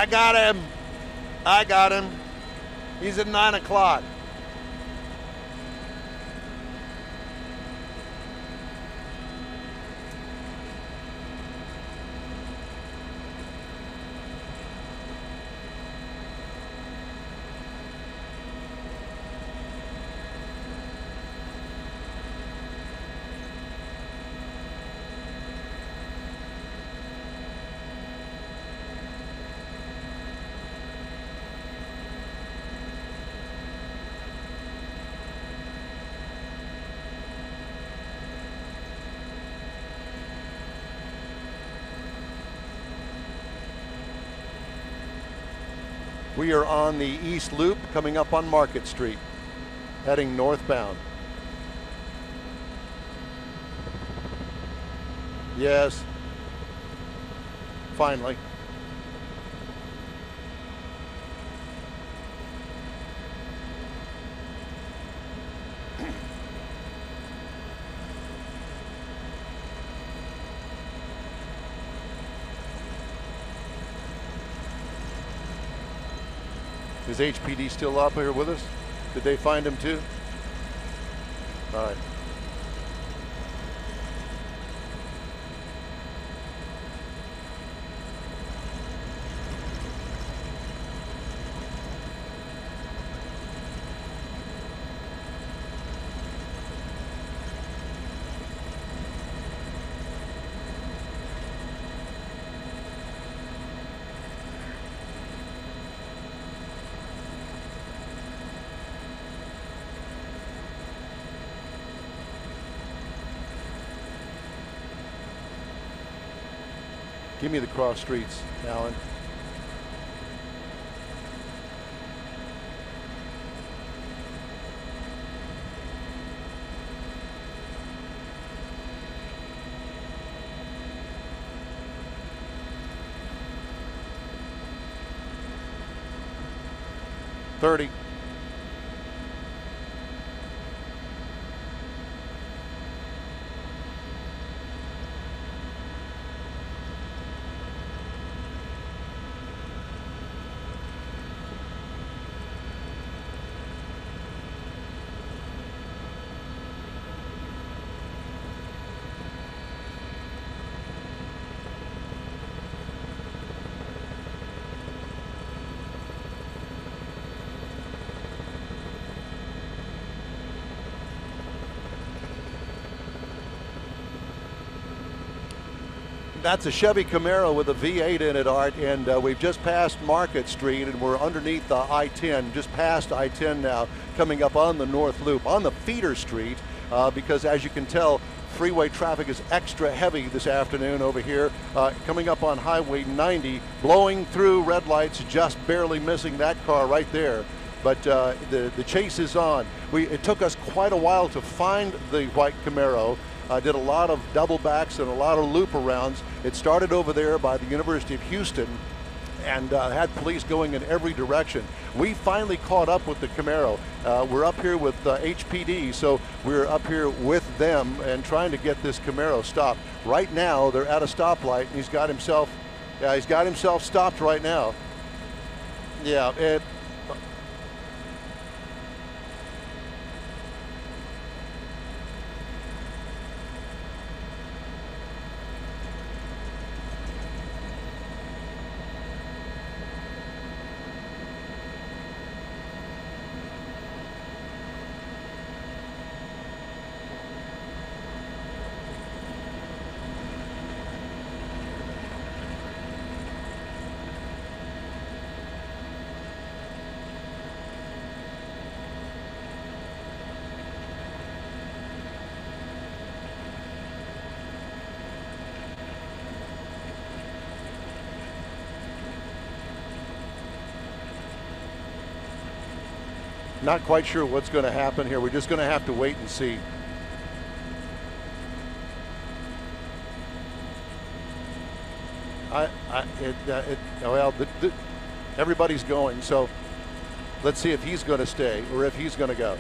I got him. I got him. He's at 9 o'clock. We are on the East Loop coming up on Market Street, heading northbound. Yes, finally. Is HPD still up here with us? Did they find him too? All right. Give me the cross streets, Alan. $30. That's a Chevy Camaro with a V8 in it, Art, and we've just passed Market Street and we're underneath the I-10, just past I-10 now, coming up on the North Loop, on the feeder street, because as you can tell, freeway traffic is extra heavy this afternoon over here, coming up on Highway 90, blowing through red lights, just barely missing that car right there. But the chase is on. It took us quite a while to find the white Camaro. Did a lot of double backs and a lot of loop arounds. It started over there by the University of Houston and had police going in every direction. We finally caught up with the Camaro. We're up here with HPD, so we're up here with them and trying to get this Camaro stopped. Right now, they're at a stoplight and he's got himself stopped right now. Yeah, not quite sure what's going to happen here. We're just going to have to wait and see. Everybody's going, so let's see if he's going to stay or if he's going to go.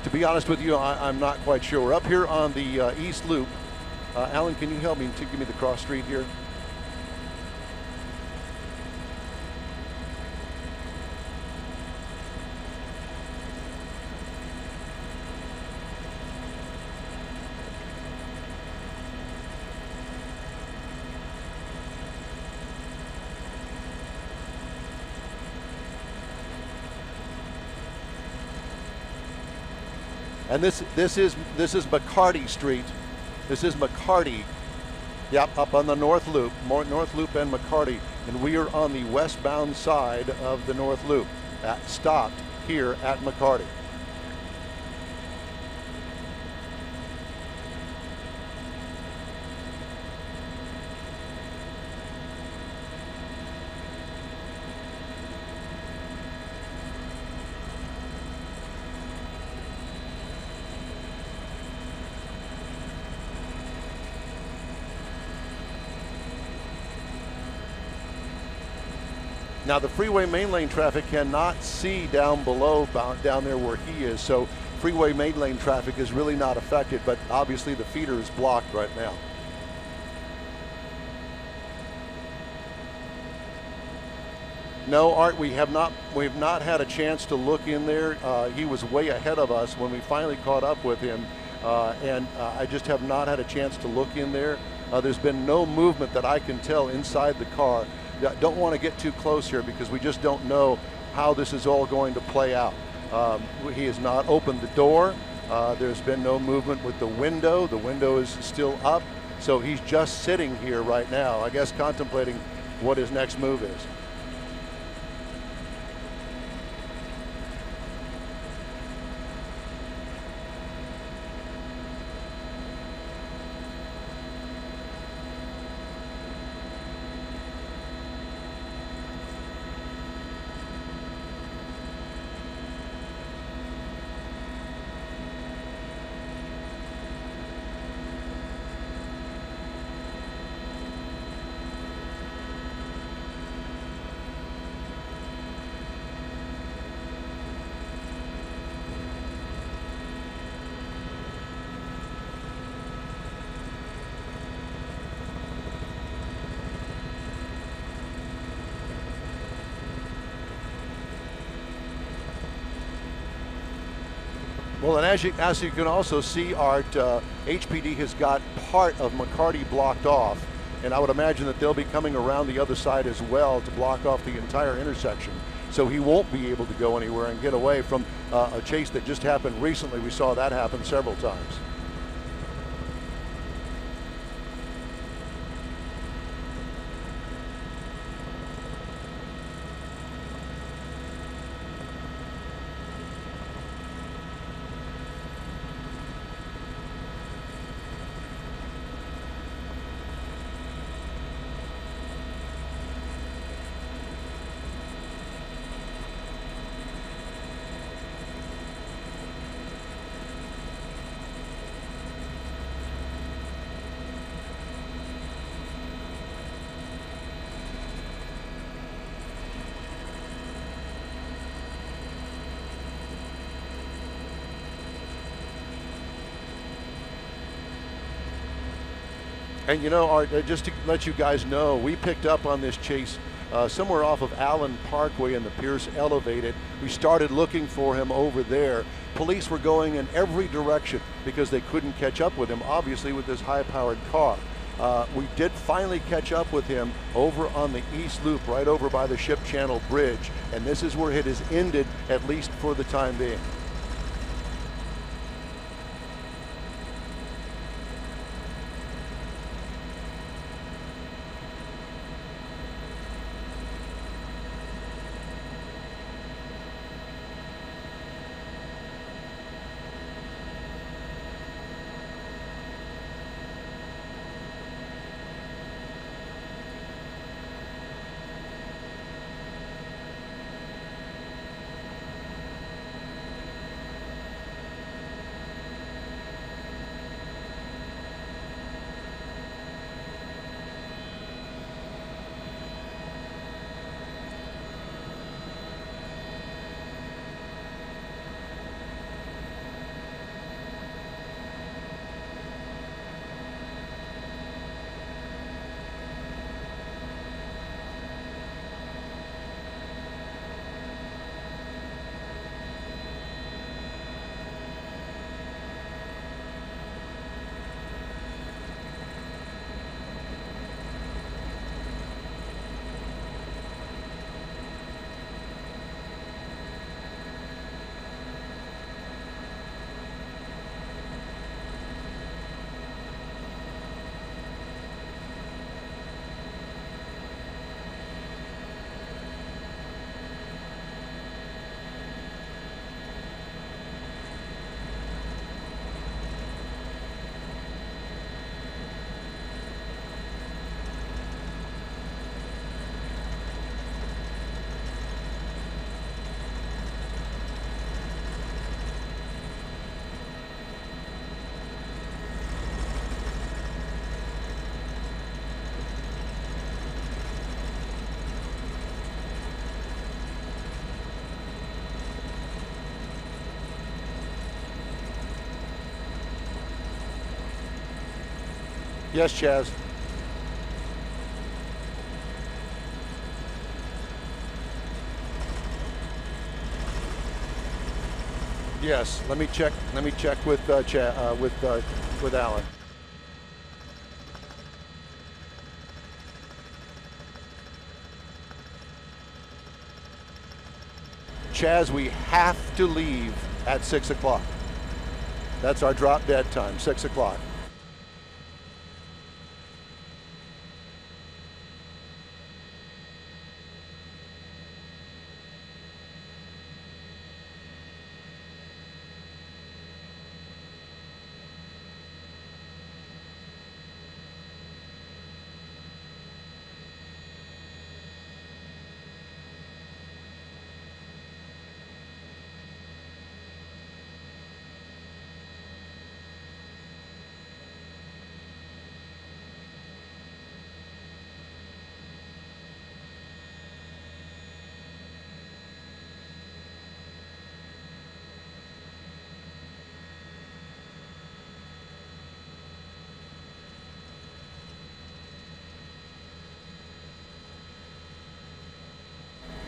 To be honest with you, I'm not quite sure. We're up here on the East Loop. Alan, can you help me to give me the cross street here? And this is McCarty Street. This is McCarty. Yep, up on the North Loop, North Loop and McCarty, and we are on the westbound side of the North Loop. Stopped here at McCarty. Now the freeway main lane traffic cannot see down below, down there where he is, so freeway main lane traffic is really not affected, but obviously the feeder is blocked right now. No, Art, we have not had a chance to look in there. He was way ahead of us when we finally caught up with him, and I just have not had a chance to look in there. There's been no movement that I can tell inside the car. Don't want to get too close here because we just don't know how this is all going to play out. He has not opened the door. There's been no movement with the window. The window is still up. So he's just sitting here right now, I guess contemplating what his next move is. Well, and as you can also see, Art, HPD has got part of McCarty blocked off, and I would imagine that they'll be coming around the other side as well to block off the entire intersection. So he won't be able to go anywhere and get away from a chase that just happened recently. We saw that happen several times. And you know, Art, just to let you guys know, we picked up on this chase somewhere off of Allen Parkway in the Pierce Elevated. We started looking for him over there. Police were going in every direction because they couldn't catch up with him, obviously, with this high-powered car. We did finally catch up with him over on the East Loop, right over by the Ship Channel Bridge, and this is where it has ended, at least for the time being. Yes, Chaz. Yes. Let me check. Let me check with with Alan. Chaz, we have to leave at 6 o'clock. That's our drop dead time, 6 o'clock.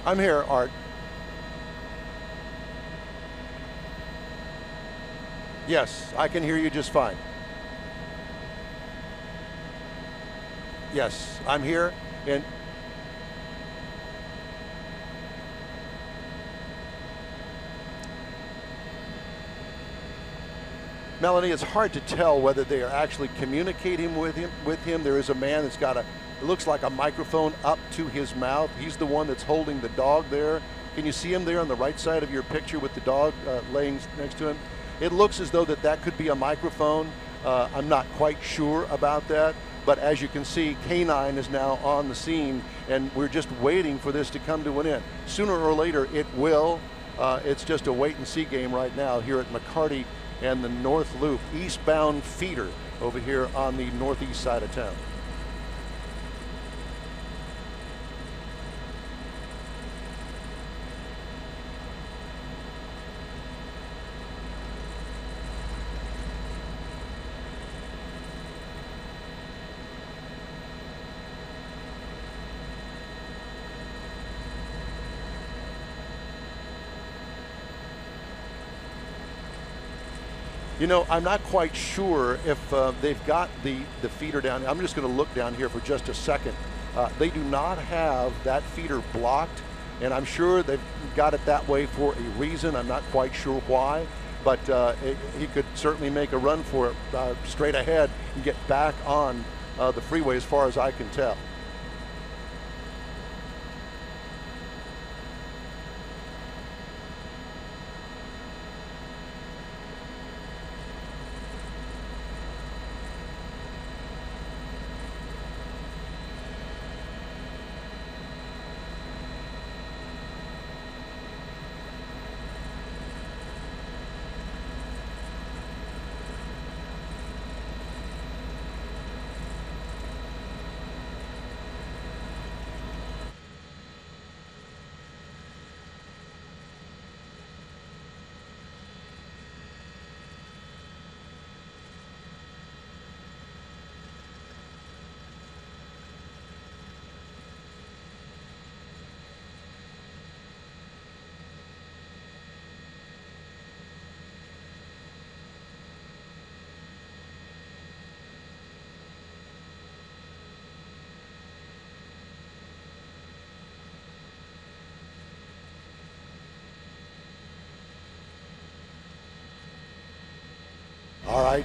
I'm here, Art. Yes, I can hear you just fine. Yes, I'm here, and Melanie, it's hard to tell whether they are actually communicating with him. There is a man that's got it looks like a microphone up to his mouth. He's the one that's holding the dog there. Can you see him there on the right side of your picture with the dog laying next to him? It looks as though that could be a microphone. I'm not quite sure about that, but as you can see, K9 is now on the scene, and we're just waiting for this to come to an end. Sooner or later, it will. It's just a wait-and-see game right now here at McCarty and the North Loop, eastbound feeder over here on the northeast side of town. You know, I'm not quite sure if they've got the feeder down. I'm just going to look down here for just a second. They do not have that feeder blocked, and I'm sure they've got it that way for a reason. I'm not quite sure why, but he could certainly make a run for it straight ahead and get back on the freeway as far as I can tell. All right.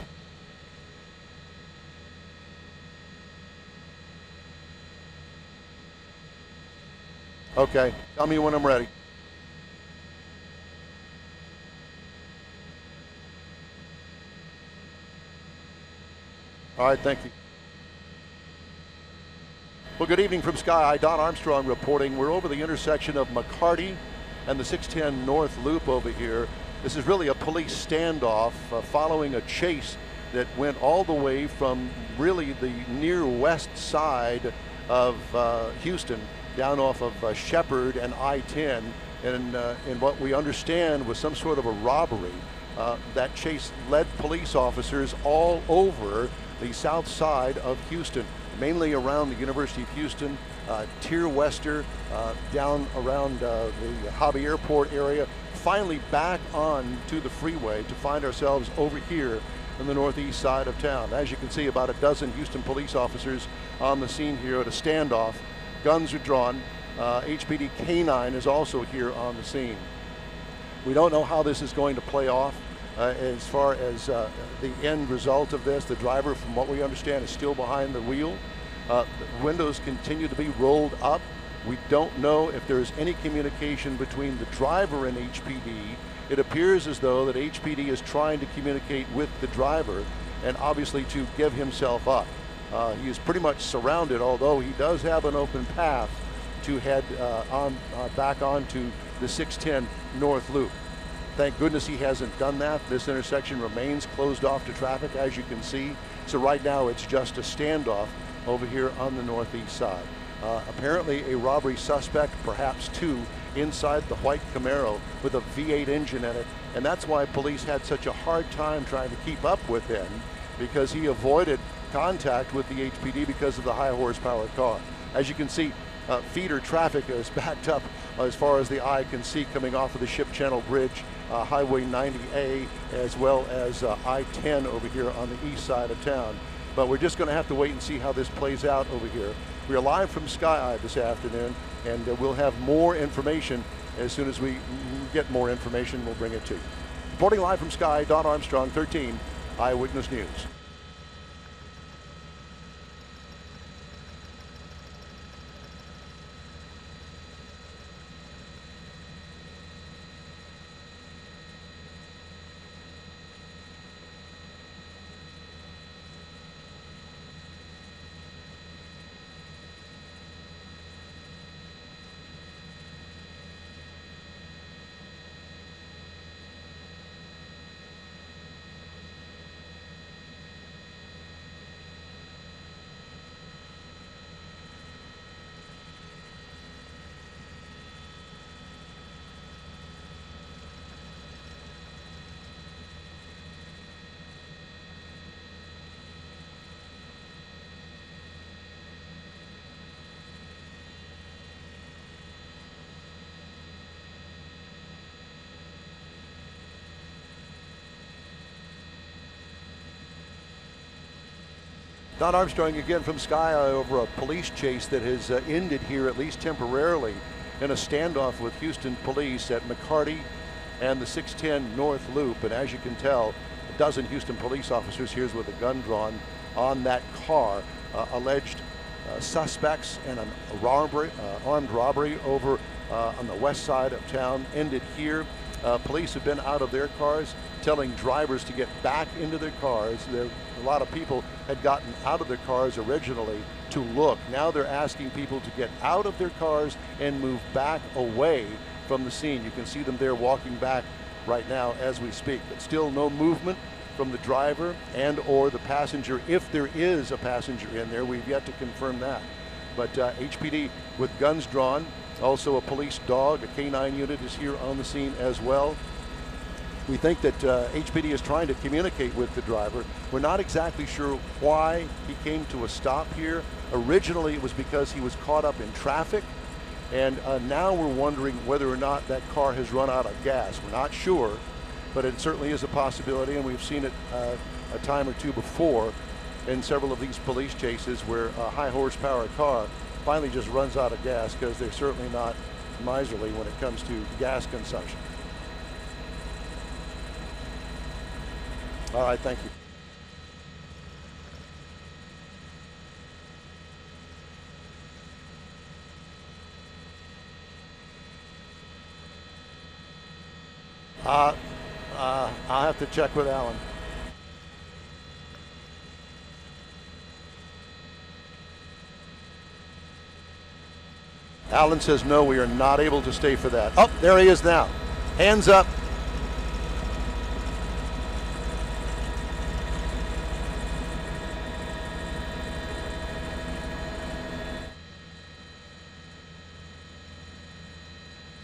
Okay, tell me when I'm ready. All right, thank you. Well, good evening from Sky High. Don Armstrong reporting. We're over the intersection of McCarty and the 610 North Loop over here. This is really a police standoff following a chase that went all the way from really the near west side of Houston down off of Shepherd and I-10, and what we understand was some sort of a robbery. That chase led police officers all over the south side of Houston, mainly around the University of Houston, Tier Wester, down around the Hobby Airport area, finally back on to the freeway to find ourselves over here in the northeast side of town. As you can see, about a dozen Houston police officers on the scene here at a standoff. Guns are drawn. HPD K-9 is also here on the scene. We don't know how this is going to play off. As far as the end result of this, the driver, from what we understand, is still behind the wheel. The windows continue to be rolled up. We don't know if there's any communication between the driver and HPD. It appears as though that HPD is trying to communicate with the driver and obviously to give himself up. He is pretty much surrounded, although he does have an open path to head back onto the 610 North Loop. Thank goodness he hasn't done that. This intersection remains closed off to traffic, as you can see. So right now it's just a standoff over here on the northeast side. Apparently a robbery suspect, perhaps two, inside the white Camaro with a V8 engine in it. And that's why police had such a hard time trying to keep up with him, because he avoided contact with the HPD because of the high horsepower car. As you can see, feeder traffic is backed up as far as the eye can see, coming off of the Ship Channel Bridge, Highway 90A, as well as I-10 over here on the east side of town. But we're just going to have to wait and see how this plays out over here. We are live from Sky Eye this afternoon, and we'll have more information. As soon as we get more information, we'll bring it to you. Reporting live from Sky, Don Armstrong, 13 Eyewitness News. Don Armstrong again from Sky Eye over a police chase that has ended here, at least temporarily, in a standoff with Houston police at McCarty and the 610 North Loop. And as you can tell, a dozen Houston police officers here with a gun drawn on that car. Alleged suspects and an armed robbery over on the west side of town ended here. Police have been out of their cars, telling drivers to get back into their cars. A lot of people had gotten out of their cars originally to look. Now they're asking people to get out of their cars and move back away from the scene. You can see them there walking back right now as we speak, but still no movement from the driver and or the passenger. If there is a passenger in there, we've yet to confirm that. But HPD with guns drawn, also a police dog, a K-9 unit is here on the scene as well. We think that HPD is trying to communicate with the driver. We're not exactly sure why he came to a stop here. Originally, it was because he was caught up in traffic, and now we're wondering whether or not that car has run out of gas. We're not sure, but it certainly is a possibility, and we've seen it a time or two before in several of these police chases where a high horsepower car finally just runs out of gas, because they're certainly not miserly when it comes to gas consumption. All right, thank you. I'll have to check with Alan. Alan says no, we are not able to stay for that. Oh, there he is now. Hands up.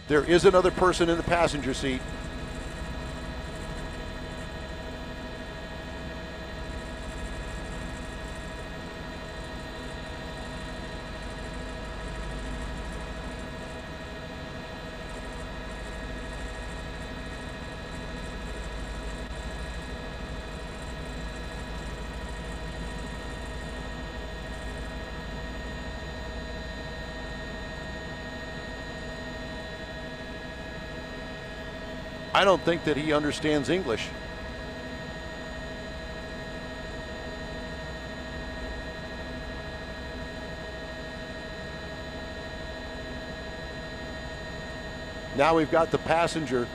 There is another person in the passenger seat. I don't think that he understands English. Now we've got the passenger,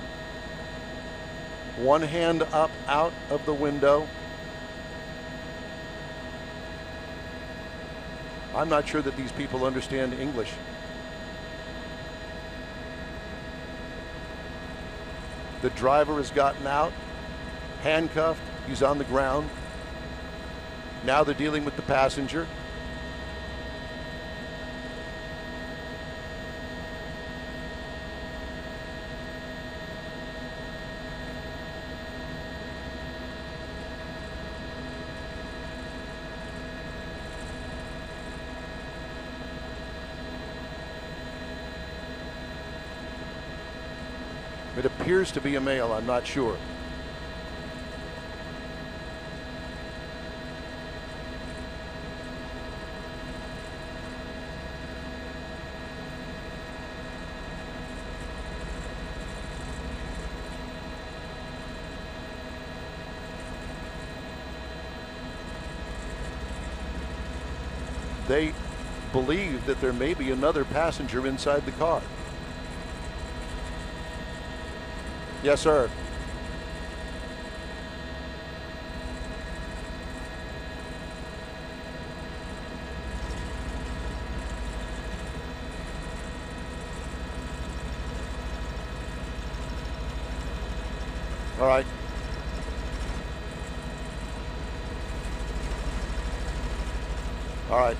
one hand up out of the window. I'm not sure that these people understand English. The driver has gotten out, handcuffed, he's on the ground. Now they're dealing with the passenger. It appears to be a male, I'm not sure. They believe that there may be another passenger inside the car. Yes, sir. All right. All right.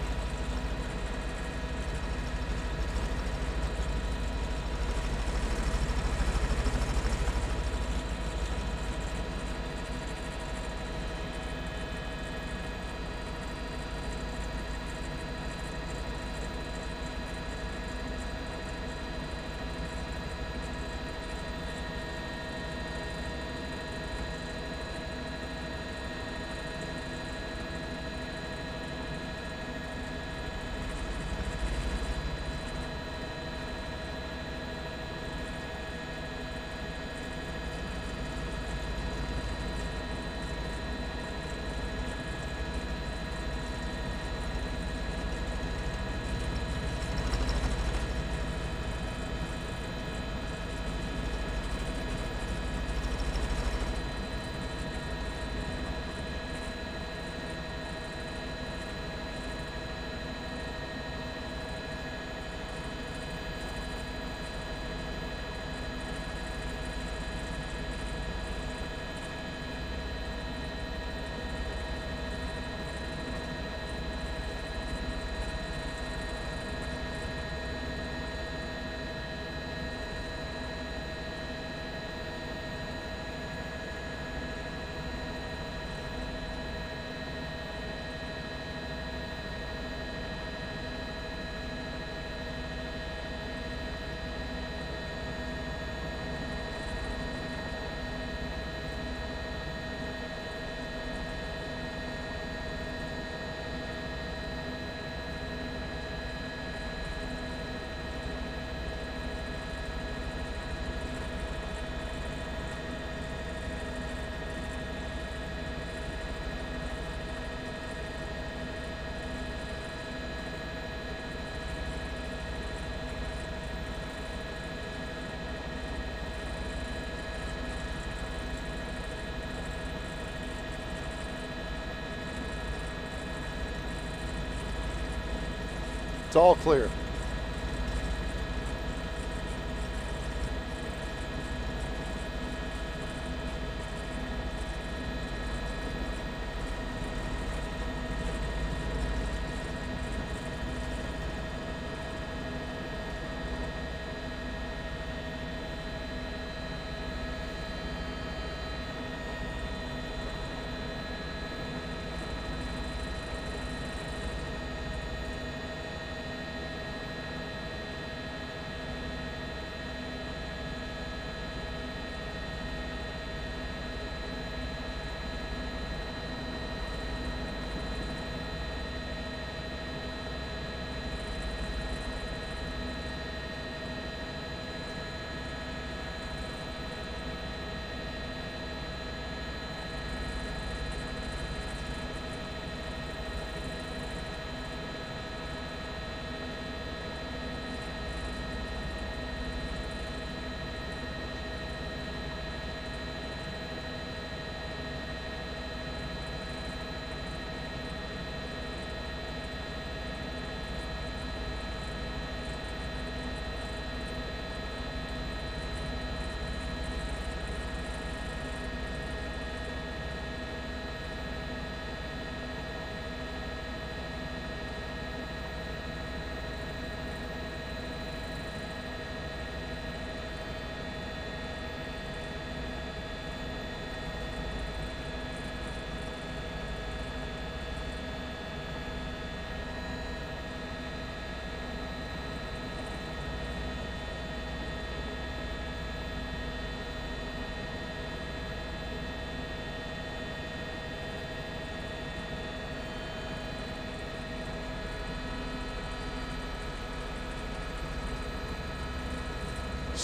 It's all clear.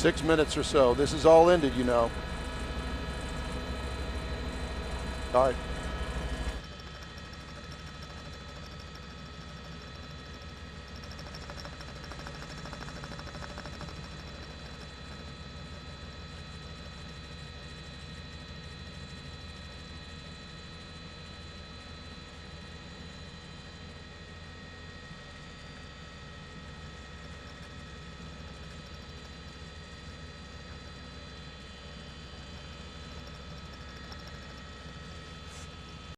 6 minutes or so. This is all ended, you know. All right.